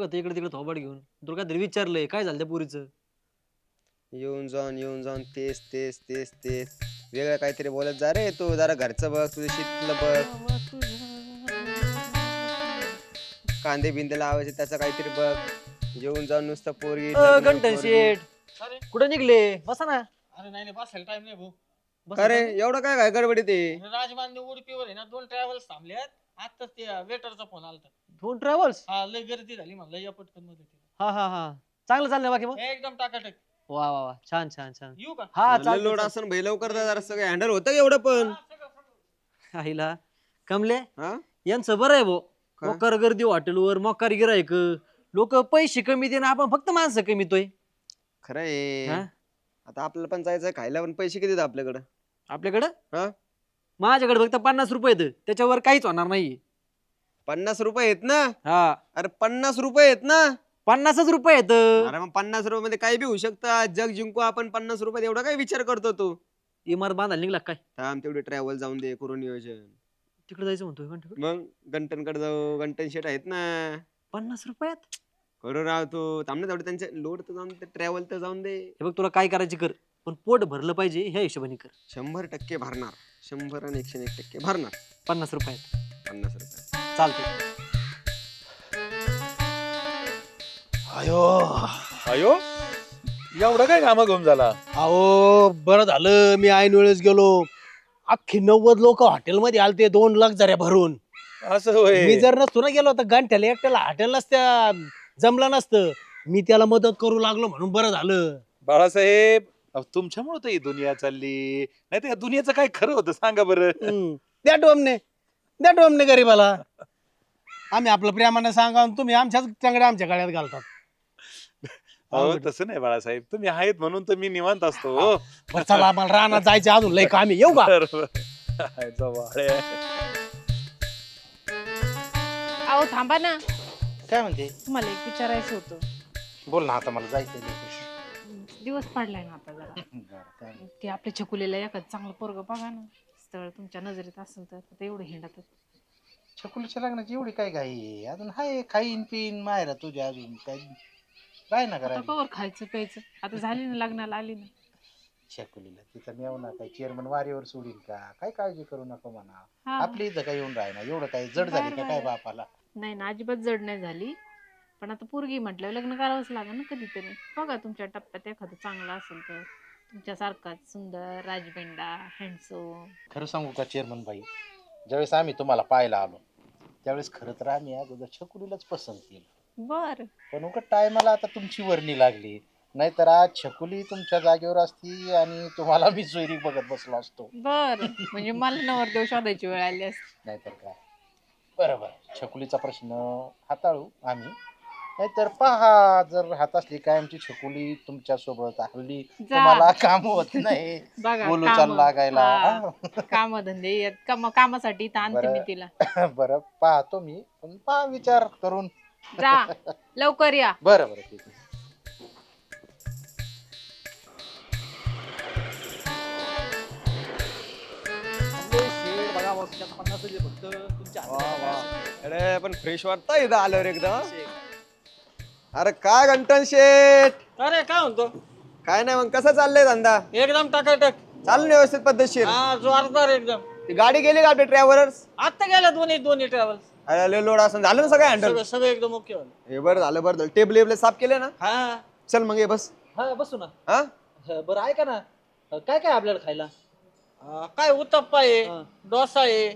बघत इकडे तिकडे थोबाड घेऊन. तुला काहीतरी विचारलंय काय झालं त्या पोरीचं? येऊन जाऊन तेच तेच तेच तेच वेगळं काहीतरी बोलत जा रे. तू जरा घरचं बघ, तुझ्या शेतीतलं बघ, कांदे बिंदे लावायचे त्याचं काहीतरी बघ. येऊन जाऊन नुसतं पोरगी लग्न गंठन पोरगी. शेठ कुठे निघले? बसा ना. अरे नाही बसायला टाइम नाही भाऊ. बसा अरे ना. एवढं काय काय गडबडी ते? राजमान्य उडपीवर आहे ना 2 ट्रॅव्हल्स थांबल्यात. आता ते वेटरचा फोन आलता. 2 ट्रॅव्हल्स? हा लय गर्दी झाली म्हणलं या पटकन मध्ये हा चांगलं चाललंय बाकी मग. एकदम टाकाटक. वा वा वा छान छान छान. येऊ का? हा लय लोड चालतं असं भाई लवकर जा जरा, सगळं हँडल होतं का एवढं पण? आईला कमले हा यांचं बरं आहे भाऊ. काय? मोकार गर्दी हॉटेलवर, मोकार गिरायक, लोक पैसे कमी दे ना, आपण फक्त माणसं कमीतोय. खरं आहे. हा? आता आपल्याला पण जायचं खायला, पण पैसे किती आहेत आपल्याकडं? आपल्याकडं हा माझ्याकडे फक्त 50 रुपये आहेत, त्याच्यावर काहीच होणार नाही. 50 रुपये आहेत ना? हा अरे 50 रुपये आहेत ना? 50च रुपये आहेत. अरे मग 50 रुपये मध्ये काही बी होऊ शकतं. जग जिंकू आपण 50 रुपयात, एवढा काय विचार करतो तू? इमारत बांधायला निघला काय? थांब तेवढे ट्रॅव्हल जाऊन दे, करू नियोजन. तिकडे जायचं म्हणतोय घंटे. मग गंटनकडे जाऊ, गंटन शेट आहेत ना. 50 रुपयात करू राव तू. थांब ना तेवढे त्यांचे लोड तर जाऊन दे, ट्रॅव्हल तर जाऊन दे. हे बघ तुला काय करायची कर, पण पोट भरलं पाहिजे ह्या हिशोबाने कर. 100% भरणार. 100 आणि 101% भरणार. 50 रुपयात 50 रुपये चालते. अयो अयो एवढं काय कामा घेऊन झाला? अहो बरं झालं मी ऐन वेळेस गेलो. अख्खी 90 लोक हॉटेलमध्ये आलते 2 लाख जऱ्या भरून. असं होय. मी जर नसतो ना गेलो तर गांठ्याला एकट्याला हॉटेल नसत्या जमलं नसतं. मी त्याला मदत करू लागलो म्हणून बरं झालं. बाळासाहेब तुमच्यामुळे तर ही दुनिया चालली, नाही तर या दुनियाचं काय खरं होतं सांगा बरं. द्या टोमने गरीबाला. आम्ही आपलं प्रेमाने सांगा आणि तुम्ही आमच्याच चांगल्या आमच्या गळ्यात घालतात. हो तसं नाही बाळासाहेब, तुम्ही आहेत म्हणून तर मी निवांत असतो हो. बरं चला आम्हाला रानात जायचं अजून लय काम आहे. येऊ का? बरोबर. हाय, जवळ आहे. अहो थांबा ना, काय म्हणते? तुम्हाला एक विचारायचं होतं. बोल ना, आता मला जायचं. दिवस पडलाय ना आता जरा. ते आपल्या छकुलीला एखादं चांगलं पोरग बघा ना, स्थळ तुमच्या नजरेत असेल तर. आता एवढं हिंडत छकुलीच्या लग्नाची एवढी काय घाई आहे? अजून हाय खाईन पिन मायरा तुझ्या अजून काय काय ना आता करा. कवर खायचं प्यायचं. आता झाली ना लग्नाला आली ना. छकुलीला तिथं नेऊ ना, काय चेअरमन वारीवर सोडील का? काय काळजी करू नका म्हणा. हा. आपली इथं काय येऊन राहिना, एवढं काय जड झाली का काय बापाला? नाही ना, अजिबात जड नाही झाली. पण आता पोरगी म्हटल्यावर लग्न करावंच लागेल ना कधीतरी. बघा तुमच्या टप्प्यात एखादं चांगलं असेल तर, तुमच्यासारखाच सुंदर, राजबेंडा, हँडसोम. खरं सांगू का चेअरमन बाई, ज्यावेळेस आम्ही तुम्हाला पाहायला आलो त्यावेळेस खरं तर आम्ही अगोदर छकुलीलाच पसंत केलं. बर पण उगा टायमाला आता तुमची वर्णी लागली, नाहीतर आज छकुली तुमच्या जागेवर असती आणि तुम्हाला मी सोयरी बघत बसलो असतो. बर म्हणजे मला नवरदेव शोधायची वेळ आली असती. नाहीतर काय. बरोबर, छकुलीचा प्रश्न हाताळू आम्ही. नाहीतर पहा, जर हात असली कायमची छकुली तुमच्या सोबत हल्ली तुम्हाला काम होत नाही बघा बोलू चाल लागायला. काम धंदे येत कामासाठी इथं आणते मी तिला. बरं पाहतो मी, पण पहा विचार करून. जा लवकर या. बरं बरं ठीक आहे. बघा भाऊ, तुझ्यात 50 आहे फक्त तुमच्या हातात. अरे पण फ्रेश वाटतं इथं आल्यावर एकदम. अरे काय गंटन शेट, अरे काय म्हणतो? काय नाही मग कसं चाललंय धंदा? एकदम टाकाटक. चालू ना व्यवस्थित पद्धतशीर? हा जोरदार एकदम. ती गाडी गेली का आपले ट्रॅव्हलर्स? आता गेल्या दोन्ही ट्रॅव्हल्स. अरे लय लोड असं झालं ना सगळं हँडल? सगळं सगळं एकदम ओके झालं. हे बरं झालं. टेबल एबले साफ केले ना? हा चल मग ये बस. हा बसू ना. हा बरं ऐका ना, काय काय आपल्याला खायला? काय उत्तप्पा आहे, हा. डोसा आहे,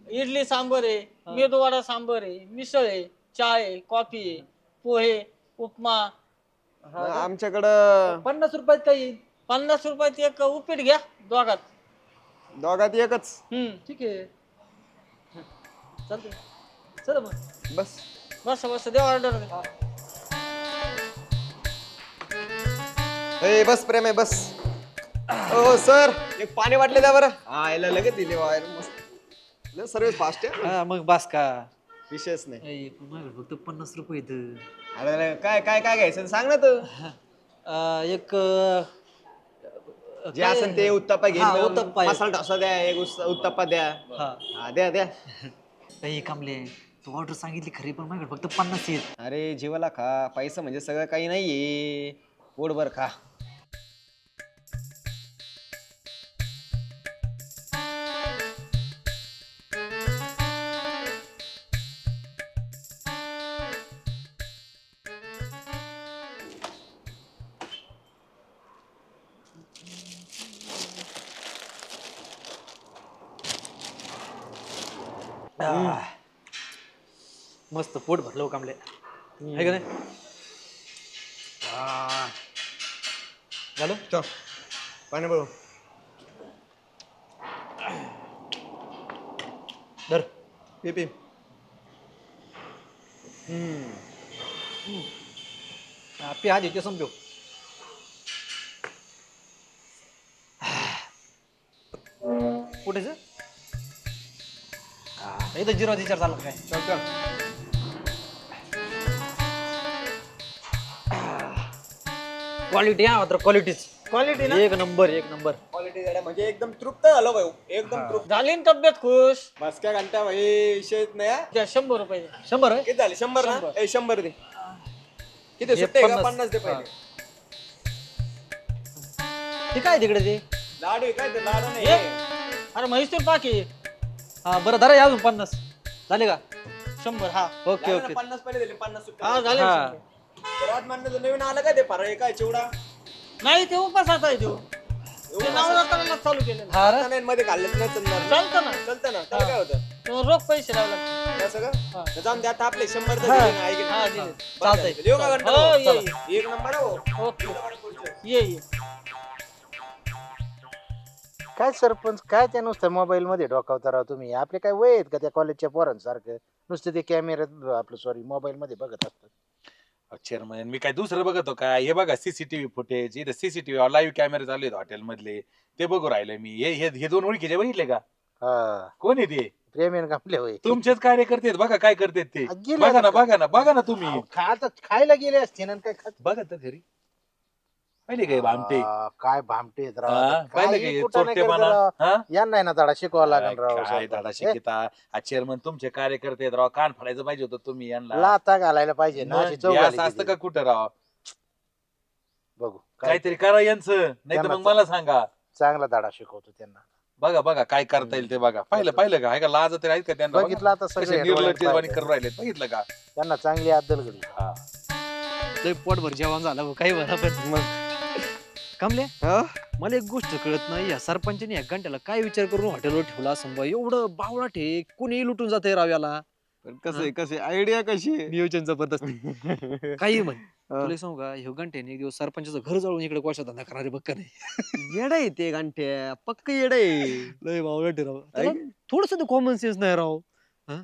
इडली सांबर आहे, मेदूवडा सांबर आहे, मिसळ आहे, चहा आहे, कॉफी आहे, पोहे, उपमा. आमच्याकडं 50 रुपयात काय येईल? 50 रुपयात एक उपीट घ्या दोघात. दोघात एकच. ठीक आहे चालतंय. चला मग. बस बस द्या ऑर्डर. ए बस प्रेम आहे बस. हो सर, एक पाणी वाटले द्या बरं. हा याला लगेच दिले बाहेर. मस्त सर्विस फास्ट आहे. हा मग बास का? विशेष नाही. ऐ, पण माझ्याकडे फक्त 50 रुपये आहेत. अरे काय काय काय घ्यायचं सांग ना तू. एक जे काय- असेल ते उत्तप्पा घे. हा, उत्तप्पा एक. मसाला डोसा द्या, एक उत्तप्पा द्या. हा हा द्या द्या. काही कमले तू ऑर्डर सांगितली खरी पण माझ्याकडे फक्त 50 आहेत. अरे जीवाला खा, पैसा म्हणजे सगळं काही नाहीये, पोटभर खा. मस्त पोट भरलं कामले आहे का नाही? झालं चल पाणी बघू. धर. पे पे. पे आधी ते संपव. कुठेच इथं जिरो विचार चालला काय? चल चल. क्वालिटी हा मात्र क्वालिटीच क्वालिटी ना एक नंबर एक नंबर. क्वालिटी म्हणजे एकदम तृप्त झालो भाऊ, एकदम तृप्त. झाली ना तब्येत खुश. बस काय घंटा भाई, विषयच नाही हा. द्या 100 रुपये. 100 आहे. किती झाले? 100 ना? 100 दे. किती हे सुट्टे का? 50. 50 दे पहिले. ते काय तिकडे ते? लाडू आहे काय ते? लाडू नाही. ये. अरे म्हैसूर पाकी हा बरं धरा या अजून 50 झाले का? 100. हा ओके लाडू ना, ओके. 50 पहिले दिले, 50 सुट्टे. हा झाले हा. 100. रात म्हणलं नवीन आलं काय ते फराळ काय चिवडा? नाही ते उपास आता आहे तो. ते नवरात्राला चालू केलेलं. हा रे? आता नाही मध्ये खाल्लं नाही चालणार. चालतं ना. चालतं ना, त्याला काय होतं? तो रोख पैसे लावला. काय सगळं? हा. तर जाऊन द्या आता आपले 100 तर हा. दिले ना, ऐक ना. हा, दिले. चालतंय. येऊ का घंटा हो भाऊ? ये एक नंबर आहे भाऊ. ओके ये ये. काय सरपंच काय त्या नुसतं मोबाईल मध्ये डोकावता राव तुम्ही? आपले काय वय आहेत का त्या कॉलेजच्या पोरांसारखं नुसतं ते कॅमेऱ्यात आपलं सॉरी मोबाईल मध्ये बघत असतात? चेअरमन मी काय दुसरं बघतो काय? हे बघा सीसीटीव्ही फुटेज, इथं सीसीटीव्ही लाईव्ह कॅमेरे चालू आहेत हॉटेल मधले, ते बघू राहिले मी. हे 2 ओळखीचे बघितले का? हा कोण आहे ते? प्रेमेन कापले होय. तुमचेच कार्यकर्ते आहेत, बघा काय करतात ते. गेले बघा ना आता. बघा ना बघा ना तुम्ही. आता खायला गेले असते ना काय खात बघा तर घरी पाहिले काय भामटे? काय भामटे आहेत राव. हा, आता पाहिलं काही काय कुठं नाही चोरटेपणा? करत राव. हा? यांना आहे ना धडा शिकवावा लागेल राव. काय सरपंच. दादा शिकिता चेअरमन तुमचे कार्यकर्ते आहेत राव, कान फाडायचं पाहिजे होतं तुम्ही यांना. लाथा घालायला पाहिजे ना मग अशी हे चौघाली असं असतं दिली. का कुठं राव? बघू काय काहीतरी करा यांचं, नाही तर मग त्यांना- मला सांगा. चांगला धडा शिकवतो त्यांना. बघा बघा काय करता येईल ते बघा. पाहिलं का? आहे का लाज तरी आहेत का त्यांना? बघा. बघितलं आता कसे सगळे निर्लज्जपणे करून राहिले, बघितलं का? त्यांना चांगली अद्दल घडली. हा. लय पोटभर जेवण झालं भाऊ, काही बरं पण मग कमले हा? मला एक गोष्ट कळत नाही, या सरपंचाने 1 घंट्याला काय विचार करून हॉटेलवर ठेवला असं बा? एवढं बावळाट आहे, कोणी लुटून जाते राव याला. पण कसं आहे आयडिया कशी आहे? नियोजन जबरदस्त. काही म्हण हा. तुला सांगू का, ह्यो घंट्याने एक दिवस सरपंचाचं घर जाळून इकडे कोशा धंदा करणारे बघ का नाही. येडा आहे ते घंट्या, पक्क येडा आहे. लय बावळाट आहे राव. थोडस कॉमन सेन्स नाही राव.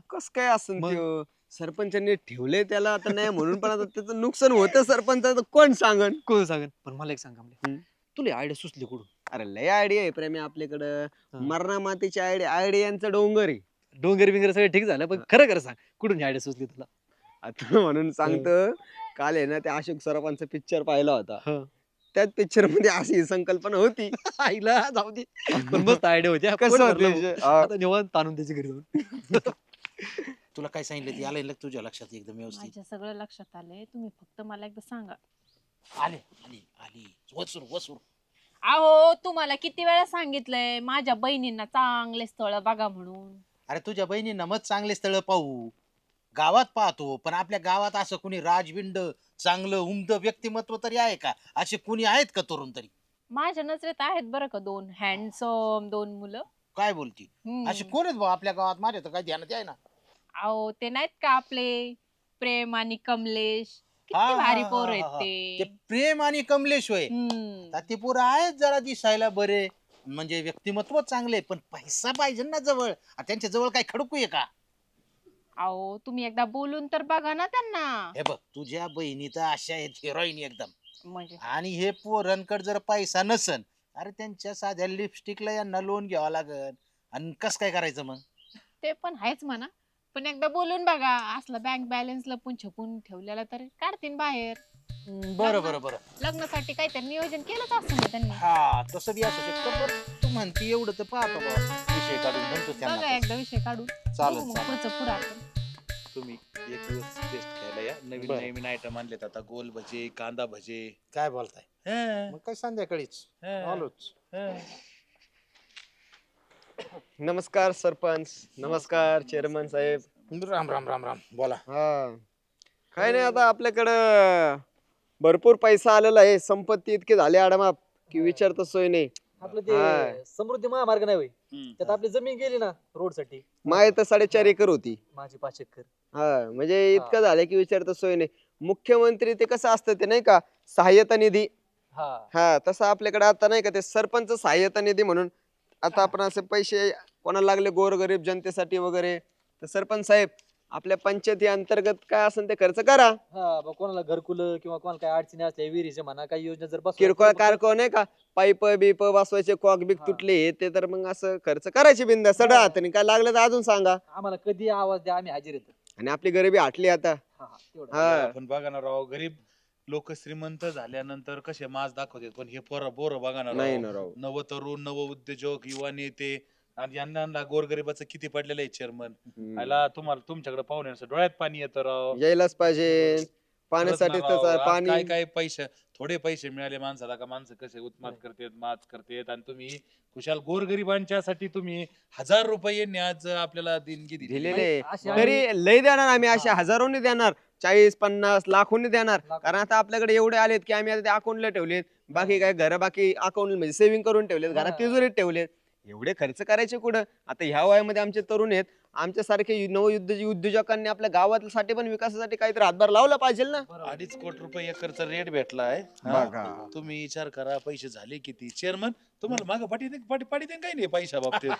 कस काय असं मग? त्यो? सरपंचांनी ठेवले त्याला आता नाही म्हणून, पण आता त्याचं नुकसान होतं सरपंचाचं कोण सांगन? कोण सांगेन? पण मला एक सांग कमले, हम्म. तुला आयडिया सुचली कुठून? अरे लय आयडिया आहे प्रेमी आपल्याकडं. हा. मरणा मातीची आयडियांचा डोंगर आहे. डोंगर बिंगर सगळं ठीक झालं, पण खरं खरं सांग कुठून आयडिया सुचली तुला? आता म्हणून सांगतो, काल आहे ना त्या अशोक सराफांचा पिक्चर पाहिला होता. हा. त्यात पिक्चर मध्ये अशी संकल्पना होती. आईला जाऊ दे, पण मस्त आयडिया होती. कसं पोट होतं भरलं विषय? भाऊ. हा. आता निवांत ताणून त्याची घरी जाऊन. तुला काय सांगितलं ते आलं तुझ्या लक्षात एकदम व्यवस्थित? माझ्या सगळं लक्षात आलंय, तुम्ही फक्त मला एकदा सांगा. आले आली आली वसूर वसूर. अहो तुम्हाला किती वेळा सांगितलंय माझ्या बहिणींना चांगले स्थळ बघा म्हणून. अरे तुझ्या बहिणींना मग चांगले स्थळ पाहू, गावात पाहतो, पण आपल्या गावात असं कुणी राजबिंड चांगलं उमद व्यक्तिमत्व तरी आहे का? असे कुणी आहेत का तरुण तरी? माझ्या नजरेत आहेत बरं का 2 हँडसम 2 मुलं. काय बोलती? हम्म. असे कोण आहेत भाऊ आपल्या गावात? माझ्या तर काय ध्यानात आहे ना. अहो ते नाहीत का आपले प्रेम आणि कमलेश, हा, किती हा, भारी हा, पोर हा, आहेत हा. ते. ते प्रेम आणि कमलेश होय. हम्म. आता ते पोरं आहेत जरा दिसायला बरे, म्हणजे व्यक्तिमत्व चांगले, पण पैसा पाहिजे ना जवळ. आता त्यांच्या जवळ काय खडकू आहे का? अहो तुम्ही एकदा बोलून तर बघा ना त्यांना. हे बघ तुझ्या बहिणी तर अशा आहेत हिरोईन एकदम, म्हणजे आणि हे पोरांकडे जर पैसा नसन, अरे त्यांच्या साध्या लिपस्टिकला यांना लोन घ्यावं लागल, आणि कस काय करायचं मग? ते पण आहेच म्हणा, पण एकदा बोलून बघा. असला बँक बॅलन्स लपून छपून ठेवलेला तर काढतील बाहेर. बरं बरं बरं. लग्नासाठी काहीतरी नियोजन केलंच असं ना त्यांनी. हा तसं बी असू शकतं. बरं तू म्हणती एवढं तर पाहतो बा, विषय काढून म्हणतो बघा त्यांना. एकदा विषय काढून. चालेल बघू मग चालेल. पुढचं पुढं आपण. तुम्ही एक दिवस टेस्ट घ्यायला या. नवीन बरं. नवीन आयटम आणलेत आता. गोल भजे, कांदा भजे. काय बोलताय? हं, मग काय संध्याकाळीच हं, आलोच. हं. नमस्कार सरपंच, नमस्कार चेअरमन साहेब. राम राम राम राम. बोला. हा काय नाही, आता आपल्याकडं भरपूर पैसा आलेला आहे, संपत्ती इतकी झाली आडमाप की विचारता सोय नाही. आपलं हा. ते समृद्धी महामार्ग नाही होय, हं. त्यात आपली जमीन गेली ना रोड साठी. माय तर 4.5 एकर होती. माझी 5 एकर. हा म्हणजे इतकं झालं की विचारता सोय नाही. मुख्यमंत्री ते कसं असतं ते नाही का, सहाय्यता निधी. हा हा तसं आपल्याकडे आता नाही का ते सरपंच सहाय्यता निधी म्हणून आता आपण असे पैसे कोणाला लागले गोरगरीब जनतेसाठी वगैरे, तर सरपंच साहेब आपल्या पंचायती अंतर्गत काय असेल ते खर्च करा. हा बघ, कोणाला घरकुल किंवा कोणाला काय अडचणी असल्या विहिरीचे म्हणा काही योजना जर बस किरकोळ कारकोळ नाही का, पाईप बीप बसवायचे, कॉक बिक हा. तुटले हे ते, तर मग असं खर्च करायचे बिंदा सडा हाताने. काय लागलं तर अजून सांगा. आम्हाला कधी आवाज द्या, आम्ही हजर येतो. आणि आपली गरिबी हटली आता. हा हा तेवढं. हा पण बघा ना राव, गरीब लोक श्रीमंत झाल्यानंतर कसे माज दाखवतात, पण हे पोरं बघा ना नाही राव. ना राव. नव तरुण, नव उद्योजक, युवा नेते आणि यांना गोरगरिबाचं किती पडलेलं आहे चेअरमन. आला तुम्हाला तुमच्याकडे पाहुण्याचं डोळ्यात पाणी येतं राव. यायलाच पाहिजे. खरंच पाण्यासाठी ना राव, तर आज पाणी. काय काय पैसे, थोडे पैसे मिळाले माणसाला का माणसं कसे उत्मात करतात, माज करतात, आणि तुम्ही खुशाल गोरगरिबांच्यासाठी तुम्ही 1000 रुपये आज आपल्याला देणगी दिली. दिलेले अशी तरी लय देणार आम्ही, अशा हजारोनी देणार, 40-50 लाखोनी देणार. कारण आता आपल्याकडे एवढे आलेत की आम्ही आता ते अकाउंटला ठेवलेत. बाकी काय घर बाकी अकाउंट म्हणजे सेव्हिंग करून ठेवलेत, घरात तिजोरीत ठेवलेत. एवढे खर्च करायचे कुठं? आता ह्या वयामध्ये आमचे तरुण आहेत, आमच्यासारखे उद्योजकांनी आपल्या गावासाठी पण विकासासाठी काहीतरी हातभार लावला पाहिजे ना. 2.5 कोटी रुपये एकरचा रेट भेटलाय. बघा. तुम्ही विचार करा पैसे झाले किती. चेअरमन तुम्हाला मागं पाठी काही नाही पैशा बाबतीत.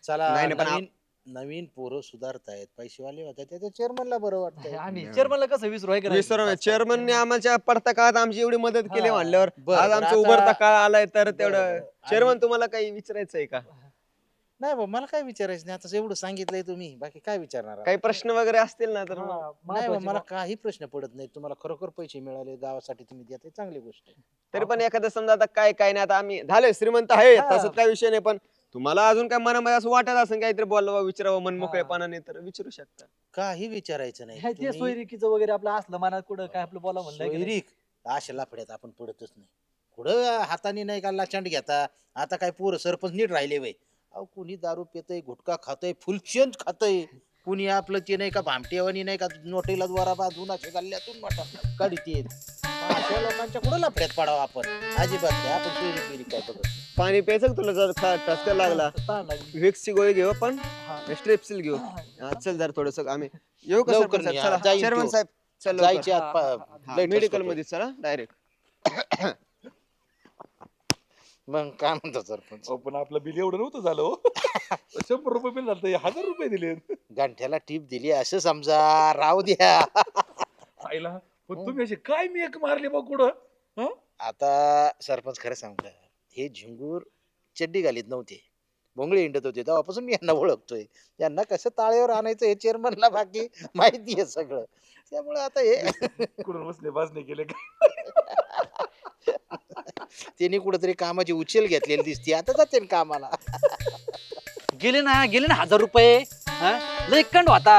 चला नाही ना, पण नवीन नवीन पोरं सुधारतायत, पैसेवाले होतात, त्या चेअरमनला बरं वाटतंय. आम्ही चेअरमनला कसं विसरू आहे का नाही? विसरू चेअरमनने आमच्या पडता काळात आमची एवढी मदत केली हा. म्हणल्यावर बरं, आज बरं, आमचा आता- उभरता काळ आलाय तर बरं, तेवढं. बरं. चेअरमन तुम्हाला काही विचारायचंय का? नाही बा, मला काय विचारायचं नाही. आता एवढं सांगितलंय तुम्ही, बाकी काय विचारणार आहात? काही प्रश्न वगैरे असतील ना तर मग. हा, नाही बा, महत्वाची मला बा- काही प्रश्न पडत नाही. तुम्हाला खरोखर पैसे मिळाले गावासाठी, तुम्ही देताय, चांगली गोष्ट आहे. तरी पण एखादं समजा आता काय काय नाही, आता आम्ही झालोय श्रीमंत आहे हा. तसं काही विषय नाही, पण तुम्हाला अजून काय मनामध्ये असं वाटत असेल काहीतरी बोलावं विचारावं मन मोकळेपणाने तर विचारू शकता. काही विचारायचं नाही. हे ते सोयरिकीचं वगैरे आपलं असलं मनात कुठं काय आपलं बोला म्हणलं की नाही? सोयरीक अशा लफड्यात आपण पडतच नाही. कुठं हाताने नाही का लाचांड घेता. आता काय पोरं सरपंच नीट राहिले वय. अहो कुणी दारू पितय, गुटखा खातय, फुलचंद खातय, कुणी आपलं ते नाही का भामटेवानी नाही का नोटेला द्वारा बांधून असे गल्ल्यातून नोटा काढीत येत. अशा लोकांच्या कुठं लफड्यात पडावं आपण? अजिबात नाही. आपण सोयरीक बिरीक काय बघत नाही. पाणी प्यायचं का तुला? जर ठसका लागला ताण लागली. विक्सची गोळी घेऊ आपण, हा. स्ट्रेप्सिल घेऊ. हा, चल जरा थोडस आम्ही येऊ का लवकर सरपंच साहेब? नाही, चला जाईन चेअरमन तो. साहेब चल जायचे हा, हा, मेडिकल मध्ये चला डायरेक्ट. मग काय म्हणतो सरपंच? अहो, पण आपलं बिल एवढं नव्हतं झालं हो. 100 रुपये बिल झालं, 1000 रुपये दिले. गांठ्याला टीप दिली असं समजा, राहू द्या. आईला पण तुम्ही असे काय मी एक मारले बा कुठं. हं? आता सरपंच खरं सांगता, हे झिंगूर चड्डी घालीत नव्हते, भोंगळे हिंडत होते, तेव्हापासून मी यांना ओळखतोय. यांना कसं ताळेवर आणायचं हे चेअरमनला बाकी माहिती आहे सगळं. त्यामुळे आता हे कुठून बसले भाजणे केले का? त्यांनी कुठेतरी कामाची उचल घेतलेली दिसते, आता जाते ना कामाला. गेले ना 1000 रुपये. हा? लय कंड होता.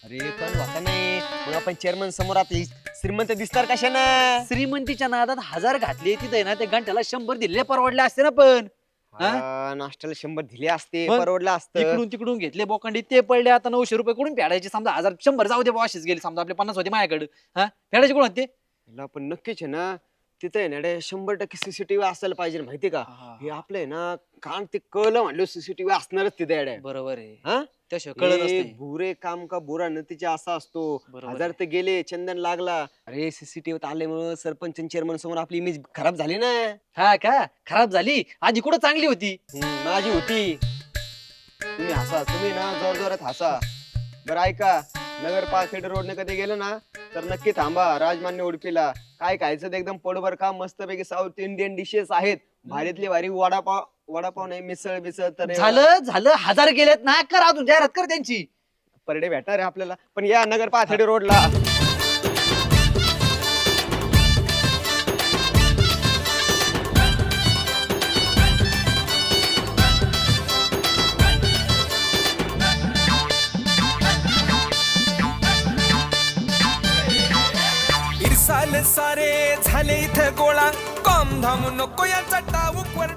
अरे पण होता नाही, मग आपण चेअरमन समोर आता श्रीमंत दिसणार कशानं? श्रीमंतीच्या नादात 1000 घातले तिथे ना ते घंट्याला 100 दिले परवडले असते ना. पण हा, नाश्त्याला 100 दिले असते, मग परवडलं असतं. इकडून तिकडून घेतले बोकांडी ते पडले. आता 900 रुपये कुठून फेडायचे? समजा 1000 100 जाऊ दे बा, असेच गेले. समजा आपले 50 होते माझ्याकडे. हा फेडायचे कोण होते? याला पण नक्कीच आहे ना, तिथे आहे ना रे 100% सीसीटीव्ही असायला पाहिजे, माहिती का? हे आपलं आहे ना, कान ते कळलं म्हणलं सीसीटीव्ही असणारच तिथे येड्या. बरोबर आहे. हा? त्याशिवाय कळत हे असते. बुरे काम का बुरा नतीजा असा असतो. बरोबर 1000 ते गेले, चंदन लागला. अरे सीसीटीव्ही आल्यामुळे सरपंच चेअरमन समोर आपली इमेज खराब झाली ना. हा का? खराब झाली? आधी कुठं चांगली होती. माझी होती. तुम्ही हसा, तुम्ही ना जोर जोरात हसा. बरं ऐका, नगर पाथर्डी रोडने कधी गेलं ना तर नक्की थांबा राजमान्य उडपीला. काय खायचं ते एकदम पोटभर का मस्तपैकी साऊथ इंडियन डिशेस आहेत, भारीतली भारी. वडापाव नाही, मिसळ बिसळ तर झालं 1000 गेलेत ना. कर अजून जाहिरात कर त्यांची. पर डे भेटणार आहे आपल्याला. पण या नगर पाथर्डी रोडला माल सारे झाले इथं गोळा कॉम धाम नको याचा टाऊक वर